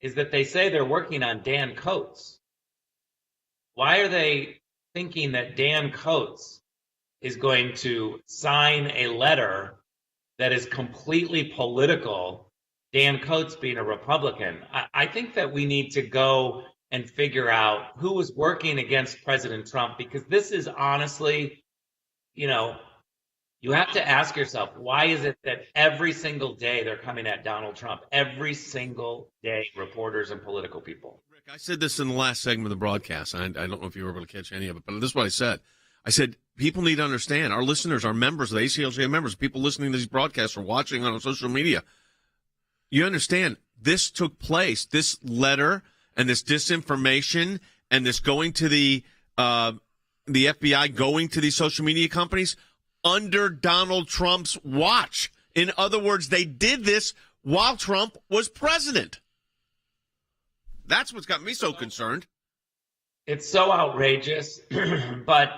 is that they say they're working on Dan Coates. Why are they thinking that Dan Coates is going to sign a letter that is completely political, Dan Coates being a Republican? I think that we need to go and figure out who was working against President Trump, because this is honestly, you have to ask yourself, why is it that every single day they're coming at Donald Trump? Every single day, reporters and political people. Rick, I said this in the last segment of the broadcast. I don't know if you were able to catch any of it, but this is what I said. I said, people need to understand, our listeners, our members, the ACLJ members, people listening to these broadcasts or watching on social media, you understand this took place, this letter and this disinformation and this going to the FBI, going to these social media companies under Donald Trump's watch. In other words, they did this while Trump was president. That's what's got me so concerned. It's so outrageous, but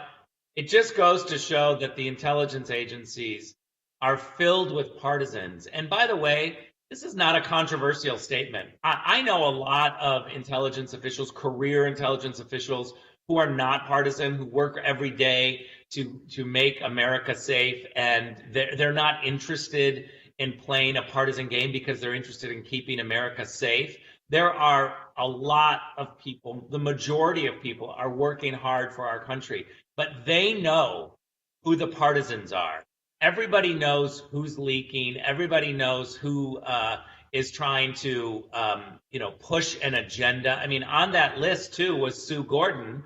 it just goes to show that the intelligence agencies are filled with partisans. And by the way, this is not a controversial statement. I know a lot of intelligence officials, career intelligence officials, who are not partisan, who work every day to make America safe, and they're not interested in playing a partisan game because they're interested in keeping America safe. There are a lot of people, the majority of people are working hard for our country, but they know who the partisans are. Everybody knows who's leaking. Everybody knows who is trying to, push an agenda. I mean, on that list, too, was Sue Gordon.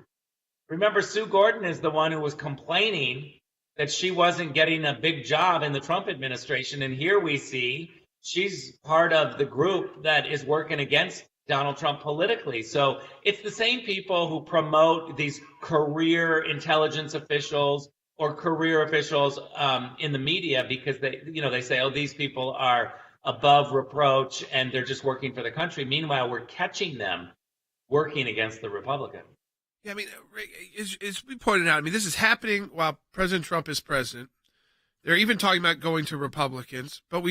Remember, Sue Gordon is the one who was complaining that she wasn't getting a big job in the Trump administration. And here we see she's part of the group that is working against Donald Trump politically. So it's the same people who promote these career intelligence officials or career officials in the media because they say, oh, these people are above reproach and they're just working for the country. Meanwhile, we're catching them working against the Republican. Yeah, I mean, as we pointed out, this is happening while President Trump is president. They're even talking about going to Republicans. But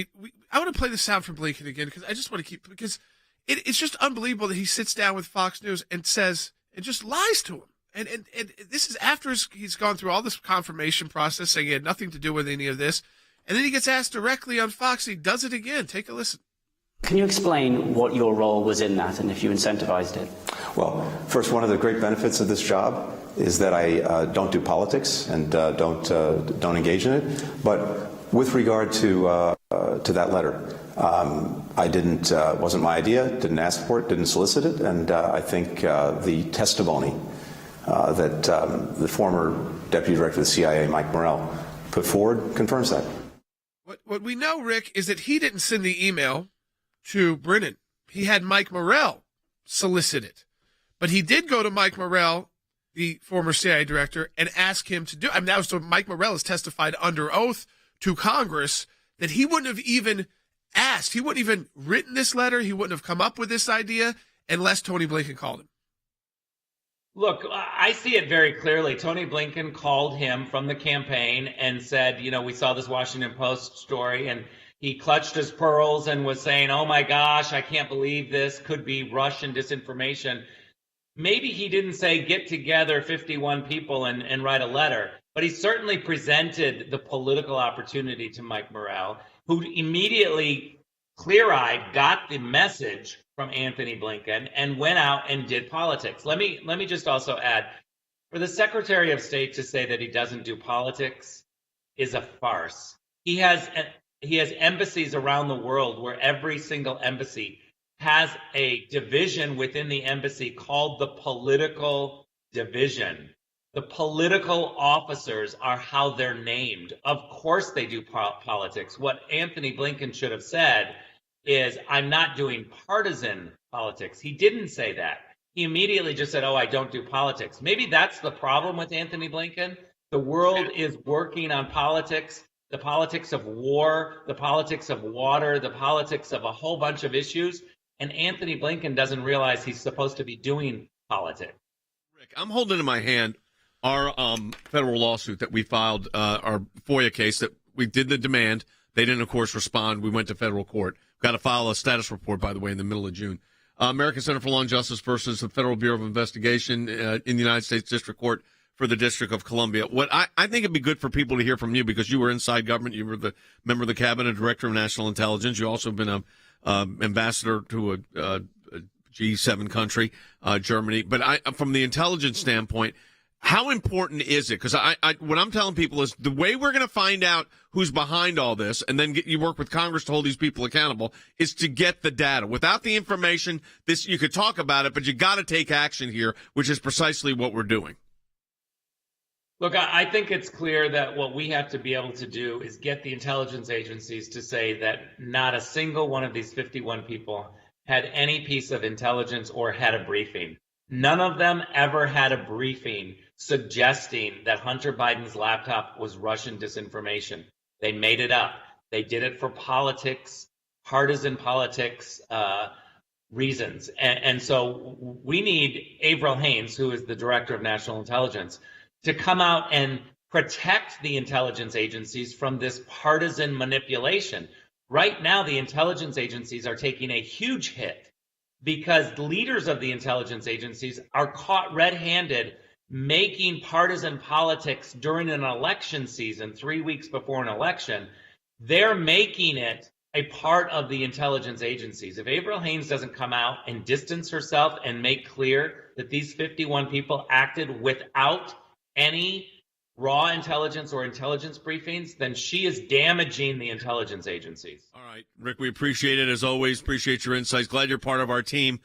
I want to play the sound from Blinken again because I just want to because it's just unbelievable that he sits down with Fox News and says and just lies to him. And this is after he's gone through all this confirmation process, saying he had nothing to do with any of this. And then he gets asked directly on Fox. He does it again. Take a listen. Can you explain what your role was in that and if you incentivized it? Well, first, one of the great benefits of this job is that I don't do politics and don't engage in it. But with regard to that letter, I didn't wasn't my idea. Didn't ask for it. Didn't solicit it. And I think the testimony that the former Deputy Director of the CIA, Mike Morrell, put forward confirms that. What we know, Rick, is that he didn't send the email to Brennan. He had Mike Morrell solicit it. But he did go to Mike Morrell, the former CIA director, and ask him to do it. That was so Mike Morrell has testified under oath to Congress that he wouldn't have even asked. He wouldn't even written this letter. He wouldn't have come up with this idea unless Tony Blinken called him. Look, I see it very clearly. Tony Blinken called him from the campaign and said, we saw this Washington Post story, and he clutched his pearls and was saying, oh my gosh, I can't believe this could be Russian disinformation. Maybe he didn't say get together 51 people and write a letter, but he certainly presented the political opportunity to Mike Morrell, who immediately, clear-eyed, got the message from Anthony Blinken and went out and did politics. Let me just also add, for the Secretary of State to say that he doesn't do politics is a farce. He has embassies around the world where every single embassy has a division within the embassy called the political division. The political officers are how they're named. Of course they do politics. What Anthony Blinken should have said is, I'm not doing partisan politics. He didn't say that. he immediately just said, oh, I don't do politics. Maybe that's the problem with Anthony Blinken. The world is working on politics, the politics of war, the politics of water, the politics of a whole bunch of issues. And Anthony Blinken doesn't realize he's supposed to be doing politics. Rick, I'm holding in my hand our federal lawsuit that we filed, our FOIA case that we did the demand. They didn't, of course, respond. We went to federal court. Got to file a status report, by the way, in the middle of June. American Center for Law and Justice versus the Federal Bureau of Investigation in the United States District Court for the District of Columbia. What I think it'd be good for people to hear from you, because you were inside government. You were the member of the cabinet, director of national intelligence. You also have been an ambassador to a G7 country, Germany. But from the intelligence standpoint, how important is it? Because what I'm telling people is the way we're going to find out who's behind all this, and then you work with Congress to hold these people accountable, is to get the data. Without the information, you could talk about it, but you got to take action here, which is precisely what we're doing. Look, I think it's clear that what we have to be able to do is get the intelligence agencies to say that not a single one of these 51 people had any piece of intelligence or had a briefing. None of them ever had a briefing suggesting that Hunter Biden's laptop was Russian disinformation. They made it up. They did it for politics, partisan politics reasons. And so we need Avril Haines, who is the director of national intelligence, to come out and protect the intelligence agencies from this partisan manipulation. Right now, the intelligence agencies are taking a huge hit because leaders of the intelligence agencies are caught red-handed making partisan politics during an election season, 3 weeks before an election. They're making it a part of the intelligence agencies. If Avril Haines doesn't come out and distance herself and make clear that these 51 people acted without any raw intelligence or intelligence briefings, then she is damaging the intelligence agencies. All right, Rick, we appreciate it as always. Appreciate your insights. Glad you're part of our team.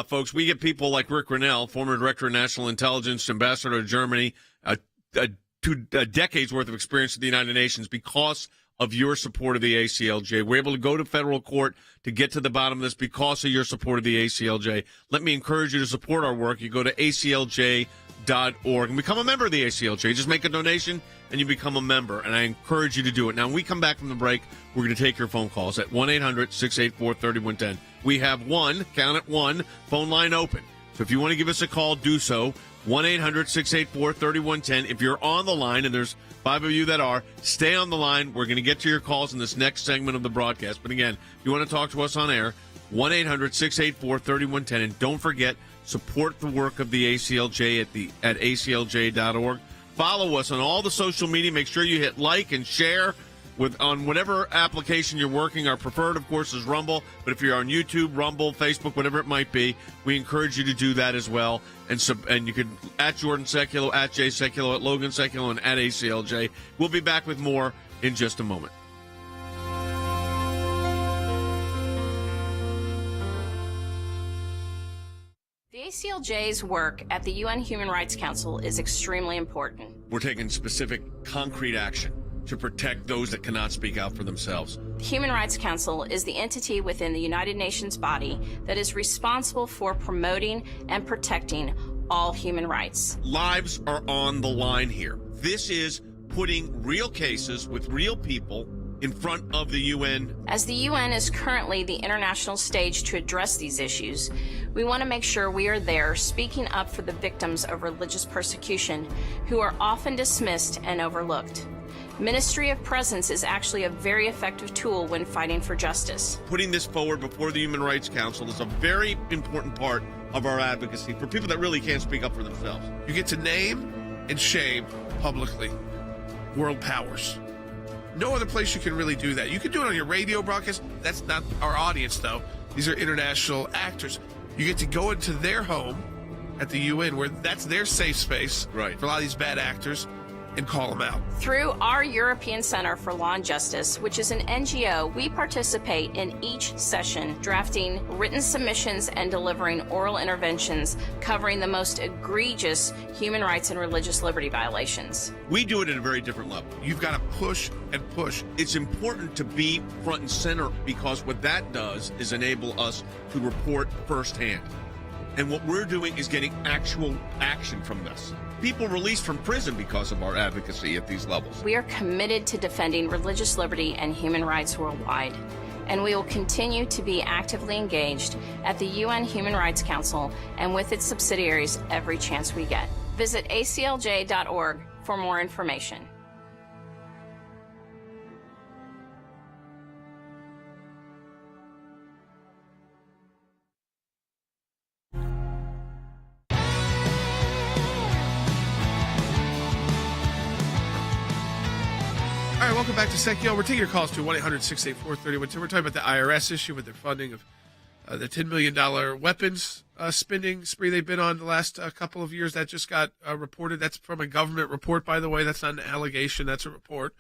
Folks, we get people like Rick Grinnell, former director of national intelligence, ambassador to Germany, 2 decades worth of experience at the United Nations because of your support of the ACLJ. We're able to go to federal court to get to the bottom of this because of your support of the ACLJ. Let me encourage you to support our work. You go to ACLJ.org and become a member of the ACLJ. Just make a donation and you become a member, and I encourage you to do it. Now, when we come back from the break, we're going to take your phone calls at 1-800-684-3110. We have one phone line open. So if you want to give us a call, do so. 1-800-684-3110. If you're on the line, and there's 5 of you that are, stay on the line. We're going to get to your calls in this next segment of the broadcast. But again, if you want to talk to us on air, 1-800-684-3110. And don't forget, support the work of the ACLJ at ACLJ.org. Follow us on all the social media. Make sure you hit like and share on whatever application you're working. Our preferred, of course, is Rumble. But if you're on YouTube, Rumble, Facebook, whatever it might be, we encourage you to do that as well. And you can at Jordan Sekulow, at Jay Sekulow, at Logan Sekulow, and at ACLJ. We'll be back with more in just a moment. The ACLJ's work at the UN Human Rights Council is extremely important. We're taking specific, concrete action to protect those that cannot speak out for themselves. The Human Rights Council is the entity within the United Nations body that is responsible for promoting and protecting all human rights. Lives are on the line here. This is putting real cases with real people in front of the UN. As the UN is currently the international stage to address these issues, we want to make sure we are there speaking up for the victims of religious persecution who are often dismissed and overlooked. Ministry of Presence is actually a very effective tool when fighting for justice. Putting this forward before the Human Rights Council is a very important part of our advocacy for people that really can't speak up for themselves. You get to name and shame publicly world powers. No other place you can really do that. You can do it on your radio broadcast. That's not our audience, though. These are international actors. You get to go into their home at the UN, where that's their safe space for a lot of these bad actors, and call them out. Through our European Center for Law and Justice, which is an NGO, we participate in each session, drafting written submissions and delivering oral interventions covering the most egregious human rights and religious liberty violations. We do it at a very different level. You've got to push and push. It's important to be front and center because what that does is enable us to report firsthand. And what we're doing is getting actual action from this. People released from prison because of our advocacy at these levels. We are committed to defending religious liberty and human rights worldwide, and we will continue to be actively engaged at the UN Human Rights Council and with its subsidiaries every chance we get. Visit aclj.org for more information. All right, welcome back to Sekulow. We're taking your calls to 1-800-684-3110. We're talking about the IRS issue with their funding of the $10 million weapons spending spree they've been on the last couple of years. That just got reported. That's from a government report, by the way. That's not an allegation. That's a report.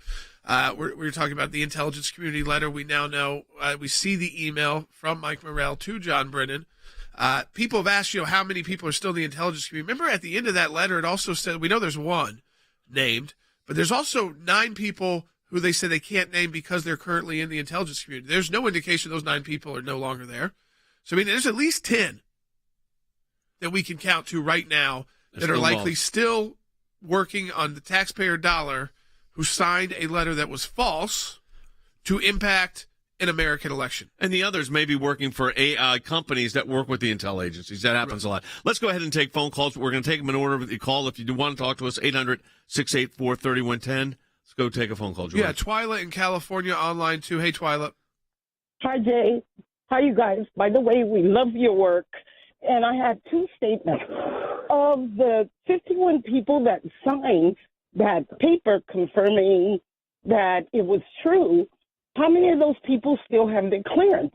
We're talking about the intelligence community letter. We now know, we see the email from Mike Morrell to John Brennan. People have asked, how many people are still in the intelligence community. Remember at the end of that letter, it also said, we know there's one named, but there's also 9 people who they say they can't name because they're currently in the intelligence community. There's no indication those 9 people are no longer there. So, there's at least 10 that we can count to right now that are likely still working on the taxpayer dollar who signed a letter that was false to impact an American election. And the others may be working for AI companies that work with the intel agencies. That happens a lot. Let's go ahead and take phone calls. We're going to take them in order of the call. If you do want to talk to us, 800-684-3110. Let's go take a phone call, George. Yeah, Twyla in California online too. Hey, Twyla. Hi, Jay. Hi, you guys. By the way, we love your work. And I had 2 statements. Of the 51 people that signed that paper confirming that it was true, how many of those people still have their clearance?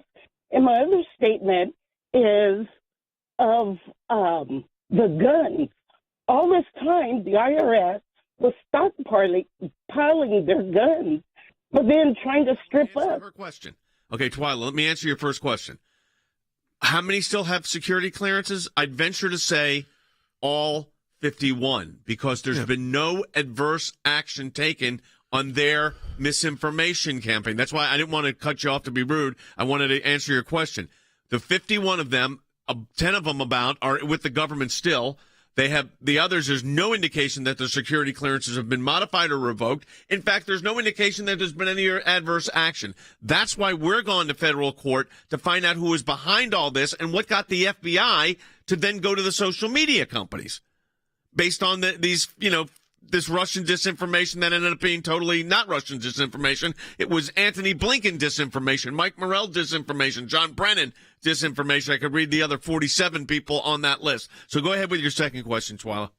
And my other statement is of the guns. All this time, the IRS was stockpiling their guns, but then trying to strip us. Her question. Okay, Twyla, let me answer your first question. How many still have security clearances? I'd venture to say all 51, because there's been no adverse action taken on their misinformation campaign. That's why I didn't want to cut you off to be rude. I wanted to answer your question. The 51 of them, 10 of them about, are with the government still. They have the others. There's no indication that their security clearances have been modified or revoked. In fact, there's no indication that there's been any adverse action. That's why we're going to federal court to find out who is behind all this and what got the FBI to then go to the social media companies based on these, this Russian disinformation that ended up being totally not Russian disinformation. It was Antony Blinken disinformation, Mike Morrell disinformation, John Brennan disinformation. I could read the other 47 people on that list. So go ahead with your second question, Twyla.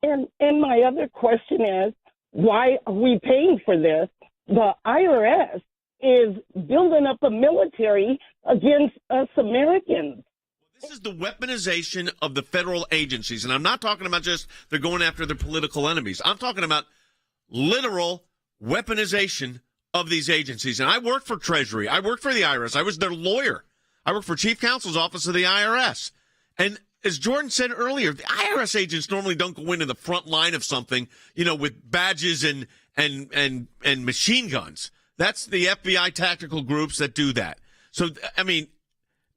And my other question is, why are we paying for this? The IRS is building up a military against us Americans. This is the weaponization of the federal agencies. And I'm not talking about just they're going after their political enemies. I'm talking about literal weaponization of these agencies. And I worked for Treasury. I worked for the IRS. I was their lawyer. I worked for Chief Counsel's Office of the IRS. And as Jordan said earlier, the IRS agents normally don't go into the front line of something, with badges and machine guns. That's the FBI tactical groups that do that. So,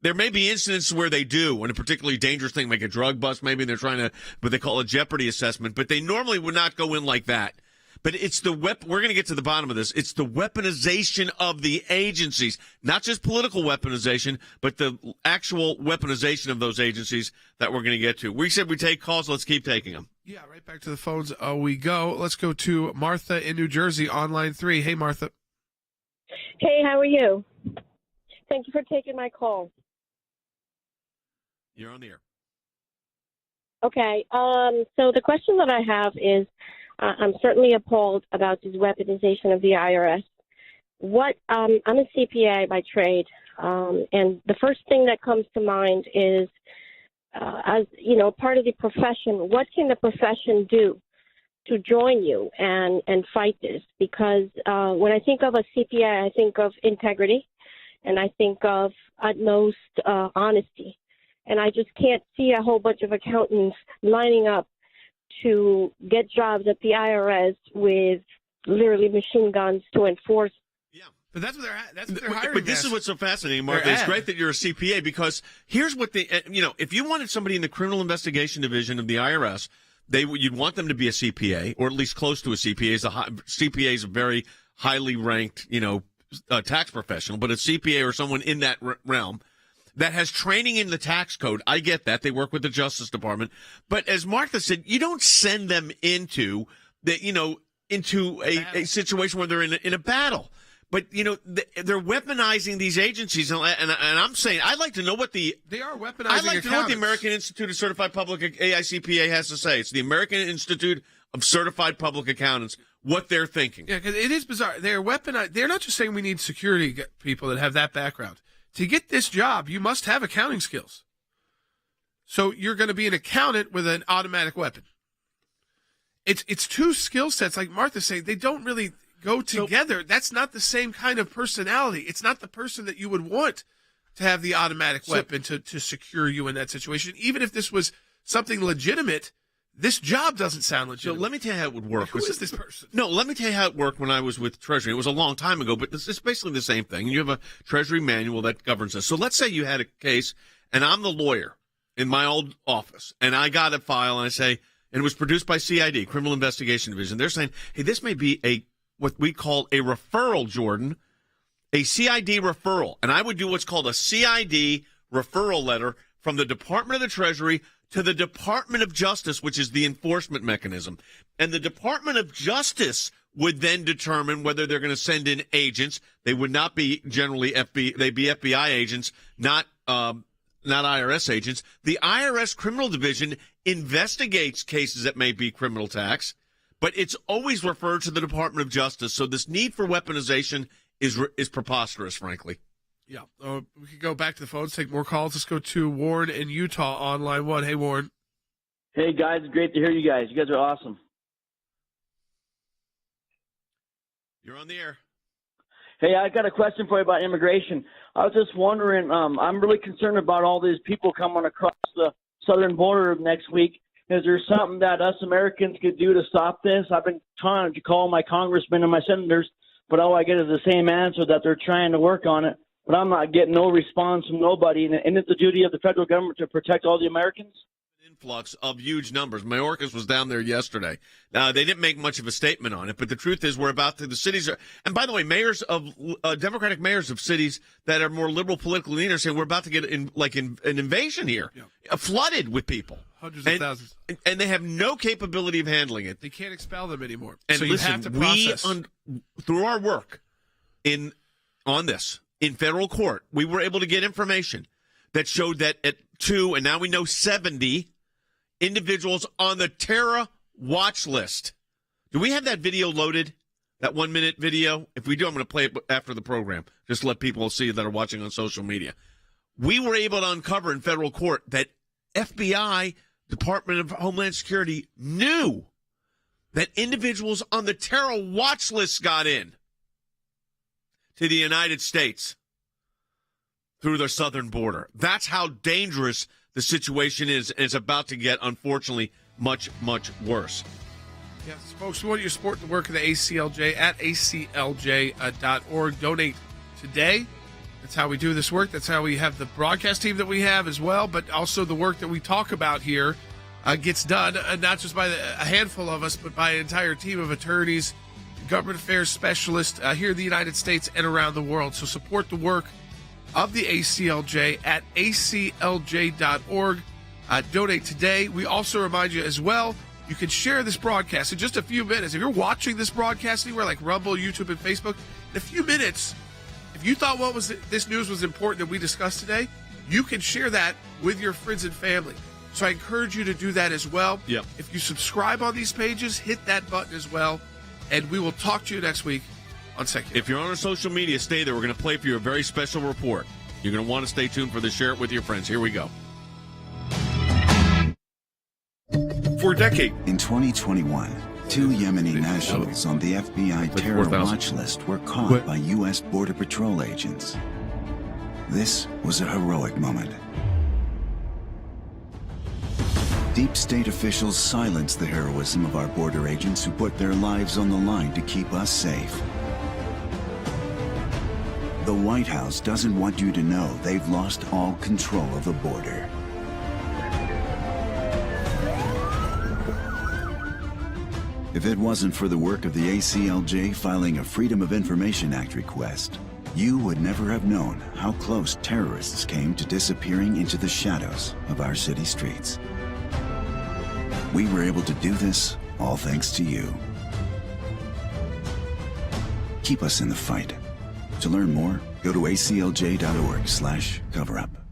there may be incidents where they do, when a particularly dangerous thing, like a drug bust, maybe they're trying to, what they call a jeopardy assessment, but they normally would not go in like that. But it's we're going to get to the bottom of this. It's the weaponization of the agencies, not just political weaponization, but the actual weaponization of those agencies that we're going to get to. We said we take calls. Let's keep taking them. Yeah, right back to the phones we go. Let's go to Martha in New Jersey on line 3. Hey, Martha. Hey, how are you? Thank you for taking my call. You're on the air. Okay. So the question that I have is, I'm certainly appalled about this weaponization of the IRS. I'm a CPA by trade, and the first thing that comes to mind is, as part of the profession, what can the profession do to join you and fight this? Because when I think of a CPA, I think of integrity, and I think of utmost honesty. And I just can't see a whole bunch of accountants lining up to get jobs at the IRS with literally machine guns to enforce But that's what they're hiring. But this is what's so fascinating, Martha. It's great that you're a CPA, because here's what if you wanted somebody in the criminal investigation division of the IRS, you'd want them to be a CPA, or at least close to a CPA. CPA is a very highly ranked, tax professional, but a CPA or someone in that realm that has training in the tax code. I get that. They work with the Justice Department. But as Martha said, you don't send them into a situation where they're in a battle. But, they're weaponizing these agencies. And I'm saying, I'd like to know what they are weaponizing. I'd like to know what the American Institute of Certified Public AICPA has to say. It's the American Institute of Certified Public Accountants, what they're thinking. Yeah, because it is bizarre. They're weaponized. They're not just saying we need security people that have that background. To get this job, you must have accounting skills. So you're going to be an accountant with an automatic weapon. It's two skill sets, like Martha's saying. They don't really go together. That's not the same kind of personality. It's not the person that you would want to have the automatic weapon to secure you in that situation. Even if this was something legitimate, this job doesn't sound legitimate. So let me tell you how it would work. Who is this person? No, let me tell you how it worked when I was with Treasury. It was a long time ago, but it's basically the same thing. You have a Treasury manual that governs this. So let's say you had a case, and I'm the lawyer in my old office, and I got a file, and I say, and it was produced by CID, Criminal Investigation Division. They're saying, hey, this may be what we call a referral, Jordan, a CID referral. And I would do what's called a CID referral letter from the Department of the Treasury to the Department of Justice, which is the enforcement mechanism. And the Department of Justice would then determine whether they're going to send in agents. They would not be generally they'd be FBI agents, not IRS agents. The IRS Criminal Division investigates cases that may be criminal tax, but it's always referred to the Department of Justice. So this need for weaponization is preposterous, frankly. Yeah. We could go back to the phones, take more calls. Let's go to Warren in Utah on line 1. Hey, Warren. Hey, guys. Great to hear you guys. You guys are awesome. You're on the air. Hey, I got a question for you about immigration. I was just wondering, I'm really concerned about all these people coming across the southern border next week. Is there something that us Americans could do to stop this? I've been trying to call my congressmen and my senators, but all I get is the same answer, that they're trying to work on it. But I'm not getting no response from nobody. And isn't it the duty of the federal government to protect all the Americans? Influx of huge numbers. Mayorkas was down there yesterday. They didn't make much of a statement on it, but the truth is the cities are, and by the way, mayors of Democratic mayors of cities that are more liberal politically leaning are saying we're about to get an invasion here, flooded with people. Hundreds of thousands. And they have no capability of handling it. They can't expel them anymore. And so listen, you have to process. Through our work on this in federal court, we were able to get information that showed that at 2, and now we know 70 individuals on the terror watch list. Do we have that video loaded? That 1-minute video? If we do, I'm going to play it after the program, just to let people see that are watching on social media. We were able to uncover in federal court that FBI, Department of Homeland Security, knew that individuals on the terror watch list got in to the United States through their southern border. That's how dangerous the situation is, and it's about to get, unfortunately, much, much worse. Yes, folks, we want you to support the work of the ACLJ at aclj.org. Donate today. That's how we do this work. That's how we have the broadcast team that we have as well, but also the work that we talk about here gets done, not just by a handful of us, but by an entire team of attorneys, government affairs specialists here in the United States and around the world. So support the work of the ACLJ at aclj.org. Donate today. We also remind you as well, you can share this broadcast in just a few minutes. If you're watching this broadcast anywhere like Rumble, YouTube, and Facebook, in a few minutes, if you thought this news was important that we discussed today, you can share that with your friends and family. So I encourage you to do that as well. Yep. If you subscribe on these pages, hit that button as well. And we will talk to you next week on Sekulow. If you're on our social media, stay there. We're going to play for you a very special report. You're going to want to stay tuned for this. Share it with your friends. Here we go. For a decade. In 2021, 2 Yemeni nationals on the FBI terror watch list were caught by U.S. Border Patrol agents. This was a heroic moment. Deep state officials silenced the heroism of our border agents who put their lives on the line to keep us safe. The White House doesn't want you to know they've lost all control of the border. If it wasn't for the work of the ACLJ filing a Freedom of Information Act request, you would never have known how close terrorists came to disappearing into the shadows of our city streets. We were able to do this all thanks to you. Keep us in the fight. To learn more, go to aclj.org/coverup.